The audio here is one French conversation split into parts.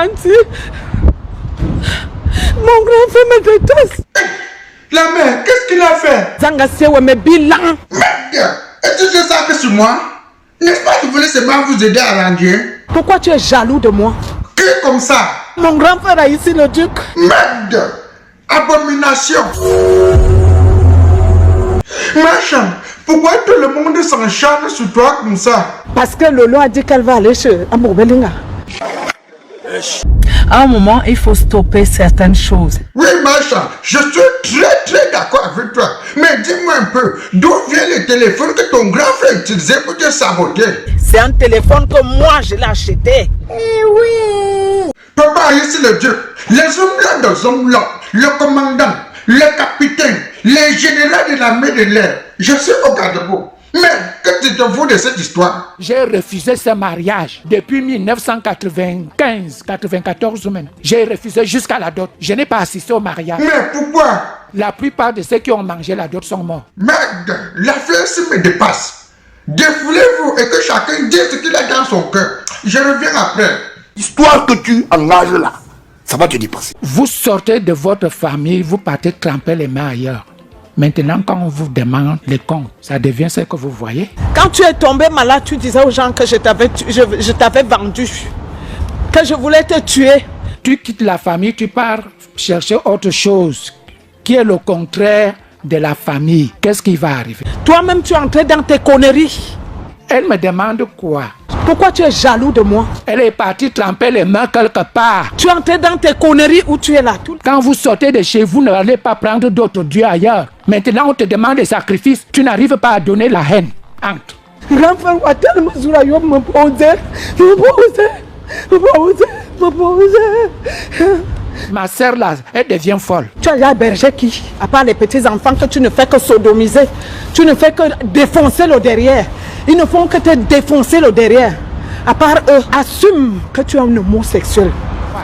Auntie, mon grand frère me déteste. La mère, qu'est-ce qu'il a fait? Zangasewe me bilan. Merde, et tu sais ça que sur moi? N'est-ce pas que vous voulez seulement vous aider à ranger? Pourquoi tu es jaloux de moi? Qui est comme ça? Mon grand frère a ici le duc. Merde! Abomination! Machin, pourquoi tout le monde s'encharne sur toi comme ça? Parce que Lolo a dit qu'elle va aller chez Amoubelinga. À un moment, il faut stopper certaines choses. Oui, machin, je suis très d'accord avec toi. Mais dis-moi un peu, d'où vient le téléphone que ton grand frère utilisait pour te saboter? C'est un téléphone que moi je l'ai acheté. Papa, ici le Dieu, les hommes là, les hommes là, le commandant, le capitaine, les généraux de l'armée de l'air, je suis au garde-boue. Mais que tu te fous de cette histoire? J'ai refusé ce mariage depuis 1995-94 même. J'ai refusé jusqu'à la dot. Je n'ai pas assisté au mariage. Mais pourquoi? La plupart de ceux qui ont mangé la dot sont morts. Merde, l'affaire me dépasse. Défoulez-vous et que chacun dise ce qu'il a dans son cœur. Je reviens après. L'histoire que tu engages là, ça va te dépasser. Vous sortez de votre famille, vous partez tremper les mains ailleurs. Maintenant, quand on vous demande les comptes, ça devient ce que vous voyez. Quand tu es tombé malade, tu disais aux gens que je t'avais vendu, que je voulais te tuer. Tu quittes la famille, tu pars chercher autre chose qui est le contraire de la famille. Qu'est-ce qui va arriver? Toi-même, tu es entré dans tes conneries. Elle me demande quoi? Pourquoi tu es jaloux de moi? Elle est partie tremper les mains quelque part. Tu es entré dans tes conneries où tu es là tout. Quand vous sortez de chez vous, n'allez pas prendre d'autres dieux ailleurs. Maintenant, on te demande des sacrifices. Tu n'arrives pas à donner la haine. Entre. Grand frère, va tellement sur la yop me poser. Ma sœur là, elle devient folle. Tu as hébergé qui? À part les petits enfants que tu ne fais que sodomiser. Tu ne fais que défoncer le derrière. Ils ne font que te défoncer le derrière. À part eux, assume que tu es un homosexuel.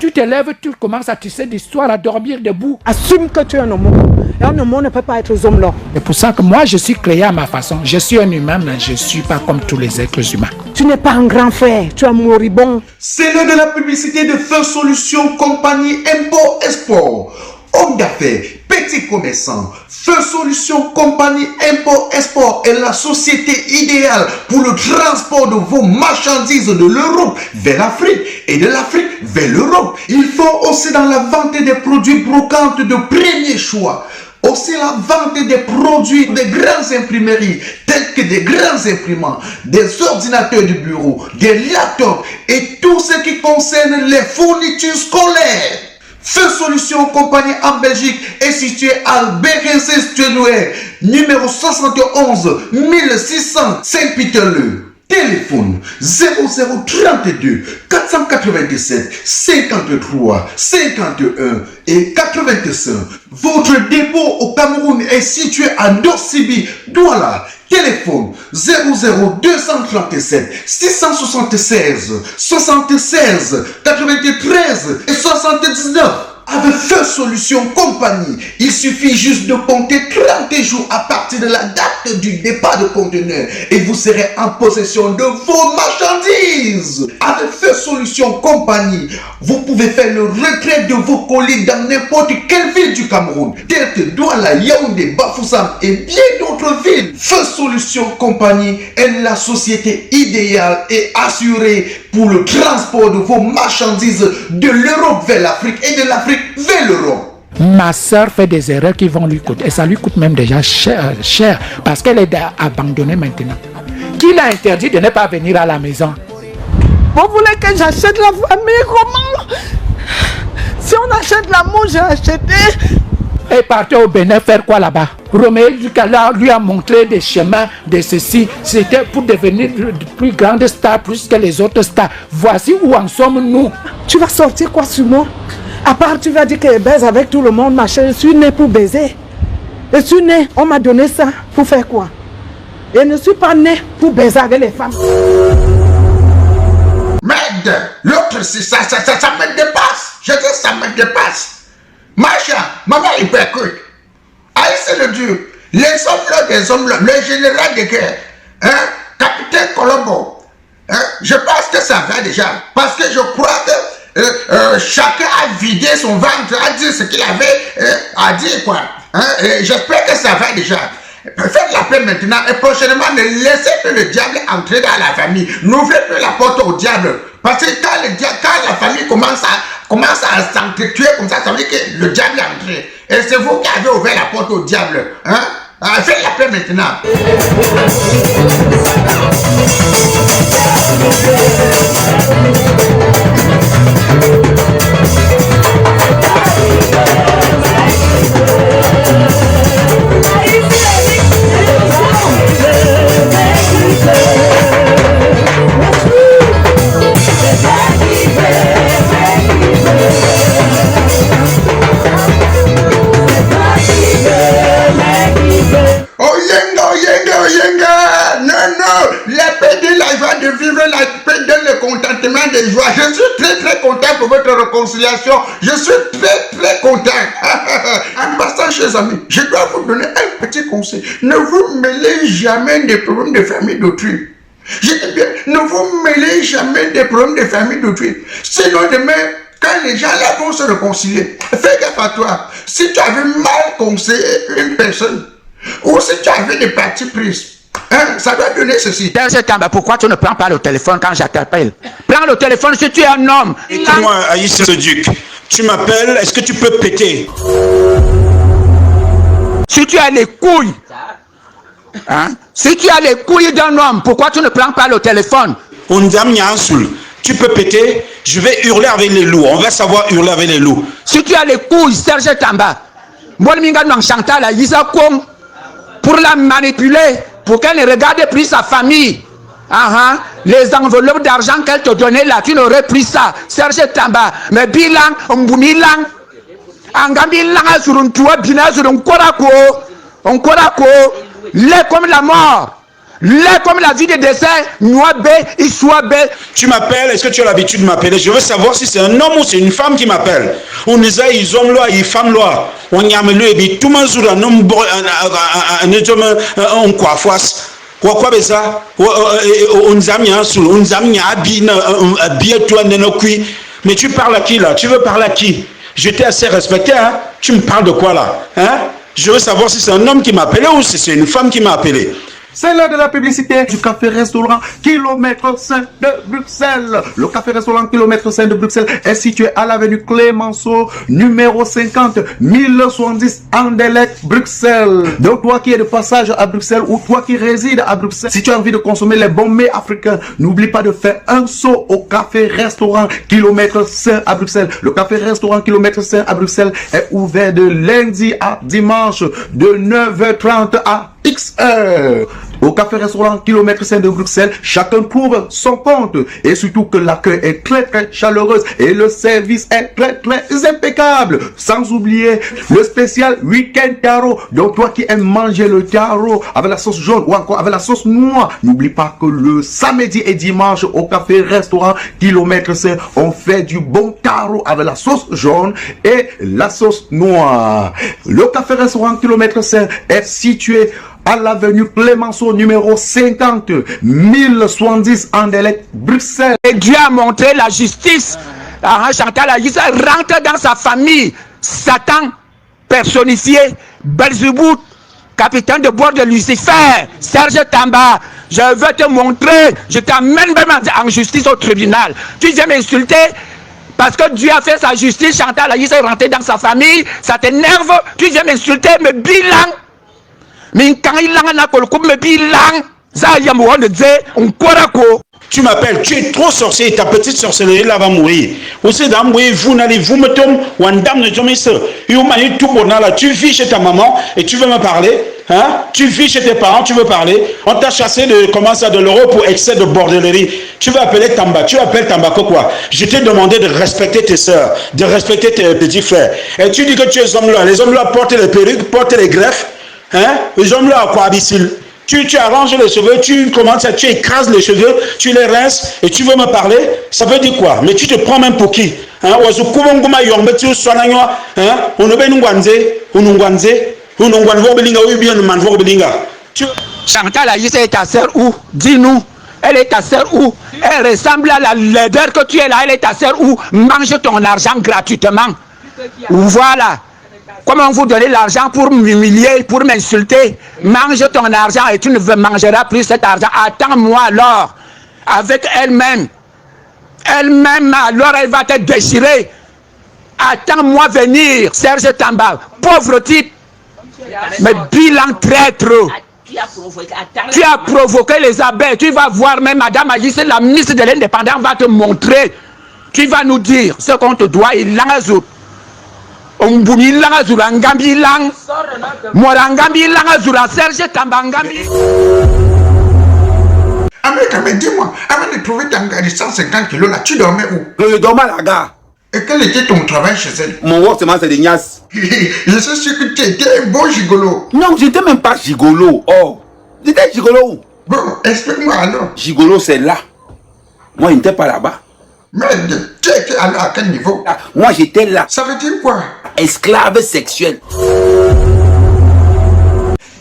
Tu te lèves, tu commences à tisser d'histoires, à dormir debout. Assume que tu es un homo. Et un homo ne peut pas être homme là. C'est pour ça que moi, je suis créé à ma façon. Je suis un humain, mais je ne suis pas comme tous les êtres humains. Tu n'es pas un grand frère, tu es un moribond. C'est l'heure de la publicité de Feu Solution Compagnie Import-Export. Homme d'affaires, petits commerçants, Feu Solution Compagnie Import-Export est la société idéale pour le transport de vos marchandises de l'Europe vers l'Afrique et de l'Afrique vers l'Europe. Ils font aussi dans la vente des produits brocantes de premier choix. Aussi la vente des produits des grandes imprimeries, tels que des grands imprimants, des ordinateurs de bureau, des laptops et tout ce qui concerne les fournitures scolaires. Feu Solution Compagnie en Belgique est situé à Bérences-Tuenoué, numéro 71 1600 Saint-Peter-le. Téléphone 0032 497 53 51 et 85. Votre dépôt au Cameroun est situé à Nord-Sibi, Douala. Téléphone 00237 676 76 93 et 79. Avec Feu Solution Compagnie, il suffit juste de compter 30 jours à partir de la date du départ de conteneur et vous serez en possession de vos marchandises. Avec Feu Solution Compagnie, vous pouvez faire le retrait de vos colis dans n'importe quelle ville du Cameroun, telle que Douala, Yaoundé, Bafoussam et bien d'autres villes. Feu Solution Compagnie est la société idéale et assurée pour le transport de vos marchandises de l'Europe vers l'Afrique et de l'Afrique vers l'Europe. Ma soeur fait des erreurs qui vont lui coûter, et ça lui coûte même déjà cher parce qu'elle est abandonnée maintenant. Qui l'a interdit de ne pas venir à la maison? Vous voulez que j'achète la famille? Comment? Si on achète l'amour, j'ai acheté. Elle partait au Bénin faire quoi là-bas? Roméo Ducala lui a montré des chemins de ceci. C'était pour devenir de plus grande star, plus que les autres stars. Voici où en sommes nous. Tu vas sortir quoi sur moi? À part tu vas dire que je baise avec tout le monde, machin. Je suis né pour baiser. Je suis né, on m'a donné ça pour faire quoi? Je ne suis pas né pour baiser avec les femmes. Merde, l'autre c'est ça me dépasse. Je dis ça me dépasse. Macha, maman hypocrite. Aïe, c'est le Dieu. Les hommes là, des hommes là, le général de guerre, hein, capitaine Colombo. Hein, je pense que ça va déjà. Parce que je crois que chacun a vidé son ventre, a dit ce qu'il avait à dire, quoi. J'espère que ça va déjà. Faites la paix maintenant et prochainement ne laissez plus le diable entrer dans la famille. N'ouvrez plus la porte au diable. Parce que quand la famille commence à s'entretuer comme ça veut dire que le diable est entré. Et c'est vous qui avez ouvert la porte au diable. Faites la paix maintenant. Non, la paix de la joie de vivre, la paix de le contentement de joie. Je suis très content pour votre réconciliation. Je suis très content. En passant, chers amis, je dois vous donner un petit conseil. Ne vous mêlez jamais des problèmes de famille d'autrui. Je dis bien, ne vous mêlez jamais des problèmes de famille d'autrui. Sinon, demain, quand les gens là vont se réconcilier, fais gaffe à toi. Si tu avais mal conseillé une personne, ou si tu avais des parties prises, ça doit donner ceci. Pourquoi tu ne prends pas le téléphone quand je t'appelle? Prends le téléphone si tu es un homme. Écoute-moi, Aïssa Duc. Tu m'appelles, est-ce que tu peux péter? Si tu as les couilles, si tu as les couilles d'un homme, pourquoi tu ne prends pas le téléphone? Tu peux péter, je vais hurler avec les loups. On va savoir hurler avec les loups. Si tu as les couilles, Serge Tamba, pour la manipuler, pour qu'elle ne regarde plus sa famille. Les enveloppes d'argent qu'elle te donnait là, tu n'aurais pris ça. Serge Tamba, mais bilan, mbumilang, angambilang sur un toit, bina sur un korako, lait comme la mort. Lait comme la vie de décès, noabe, iswabe. Tu m'appelles, est-ce que tu as l'habitude de m'appeler? Je veux savoir si c'est un homme ou c'est une femme qui m'appelle. On est là, ils ont là, ils font là. On y a mis le et tout le monde sur un homme, un coiffouas. Quoi ça? On nous a mis un sou, on nous a mis un billet, toi, mais tu parles à qui là? Tu veux parler à qui? J'étais assez respecté, hein? Tu me parles de quoi là? Je veux savoir si c'est un homme qui m'a appelé ou si c'est une femme qui m'a appelé. C'est l'heure de la publicité du café-restaurant Kilomètre 5 de Bruxelles. Le café-restaurant Kilomètre 5 de Bruxelles est situé à l'avenue Clémenceau, numéro 50, 1070 Anderlecht, Bruxelles. Donc toi qui es de passage à Bruxelles ou toi qui résides à Bruxelles, si tu as envie de consommer les bons mets africains, n'oublie pas de faire un saut au café-restaurant Kilomètre 5 à Bruxelles. Le café-restaurant Kilomètre 5 à Bruxelles est ouvert de lundi à dimanche de 9h30 à XR. Au café-restaurant Kilomètre 5 de Bruxelles, chacun trouve son compte et surtout que l'accueil est très chaleureux et le service est très impeccable. Sans oublier le spécial week-end taro. Donc toi qui aimes manger le taro avec la sauce jaune ou encore avec la sauce noire, n'oublie pas que le samedi et dimanche au café-restaurant Kilomètre 5, on fait du bon taro avec la sauce jaune et la sauce noire. Le café-restaurant Kilomètre 5 est situé à l'avenue Clémenceau numéro 50, 1070 Anderlecht, Bruxelles. Et Dieu a montré la justice. Chantal Aïssa rentre dans sa famille. Satan personnifié, Belzébuth, capitaine de bord de Lucifer, Serge Tamba. Je veux te montrer, je t'amène même en justice au tribunal. Tu viens m'insulter parce que Dieu a fait sa justice. Chantal Aïssa est rentrée dans sa famille. Ça t'énerve. Tu viens m'insulter, mais bilan. Tu m'appelles, tu es trop sorcier, ta petite sorcellerie là va mourir. Aussi dans vous n'allez vous me tomber ou un dame de Jomis. Tu vis chez ta maman et tu veux me parler, Tu vis chez tes parents, tu veux parler. On t'a chassé de l'euro pour excès de bordellerie. Tu veux appeler Tamba, tu appelles Tamba quoi? Je t'ai demandé de respecter tes soeurs, de respecter tes petits frères. Et tu dis que tu es homme là. Les hommes là portent les perruques, portent les greffes. Les hommes là, quoi, imbécile. Tu arranges les cheveux, tu commences tu écrases les cheveux, tu les rinces et tu veux me parler, ça veut dire quoi? Mais tu te prends même pour qui? Chantal Aïssa est ta sœur où? Dis-nous. Elle est ta sœur où? Elle ressemble à la laideur que tu es là. Elle est ta sœur où? Mange ton argent gratuitement. Voilà. Comment vous donnez l'argent pour m'humilier, pour m'insulter? Mange ton argent et tu ne mangeras plus cet argent. Attends-moi alors. Avec elle-même. Elle-même, alors elle va te déchirer. Attends-moi venir, Serge Tamba. Pauvre type. Mais bilan traître. Tu as provoqué les abeilles. Tu vas voir même Madame Alice, la ministre de l'Indépendance, va te montrer. Tu vas nous dire ce qu'on te doit. Il l'angazou. Omboumi l'angazou, Ngambi lang. Morangambi l'angazou, Serge Tamba Ngambi. Mais dis-moi, avant de trouver ta gare de 150 kilos là, tu dormais où? Je dormais à la gare. Et quel était ton travail chez elle? Mon work, c'est des niasses. Je suis sûr que tu étais un bon gigolo. Non, j'étais même pas gigolo. Oh, j'étais gigolo. Bon, explique-moi alors. Gigolo, c'est là. Moi, je n'étais pas là-bas. Mais tu étais alors à quel niveau? Moi, j'étais là. Ça veut dire quoi? Esclave sexuel.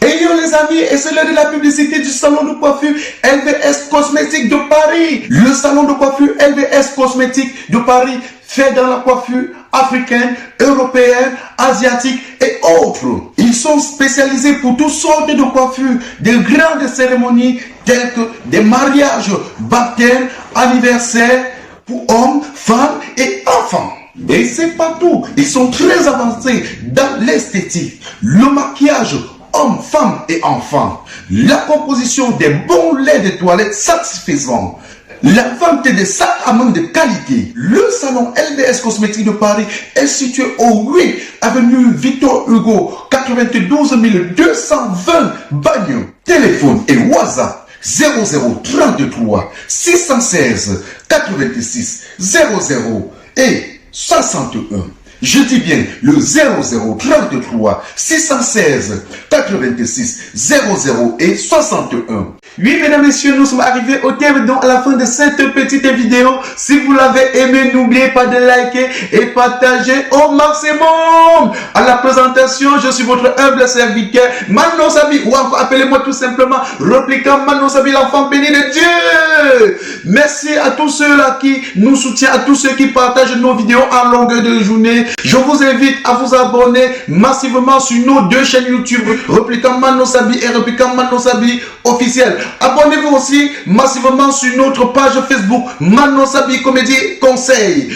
Et yo les amis, et c'est l'heure de la publicité du salon de coiffure LVS Cosmétique de Paris. Le salon de coiffure LVS Cosmétique de Paris fait dans la coiffure africaine, européenne, asiatique et autres. Ils sont spécialisés pour toutes sortes de coiffures, de grandes cérémonies telles que des mariages, baptêmes, anniversaires pour hommes, femmes et enfants. Et c'est pas tout. Ils sont très avancés dans l'esthétique, le maquillage, hommes, femmes et enfants, la composition des bons laits de toilette satisfaisants, la vente des sacs à main de qualité. Le salon LVS Cosmétique de Paris est situé au 8 avenue Victor Hugo, 92 220 Bagnols. Téléphone et WhatsApp 0033 616 86 00 et 61. Je dis bien le 0033 616 86 00 et 61. Oui, mesdames, messieurs, nous sommes arrivés au terme, donc à la fin de cette petite vidéo. Si vous l'avez aimé, n'oubliez pas de liker et partager au maximum. À la présentation, je suis votre humble serviteur, Manon Sabi, ou encore appelez-moi tout simplement Répliquant Manon Sabi, l'enfant béni de Dieu. Merci à tous ceux-là qui nous soutiennent, à tous ceux qui partagent nos vidéos en longueur de journée. Je vous invite à vous abonner massivement sur nos deux chaînes YouTube, Répliquant Manon Sabi et Répliquant Manon Sabi officiel. Abonnez-vous aussi massivement sur notre page Facebook Manon Sabi Comédie Conseil.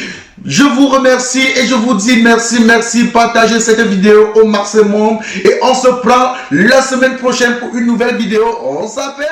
Je vous remercie et je vous dis merci. Partagez cette vidéo au maximum et on se prend la semaine prochaine pour une nouvelle vidéo. On s'appelle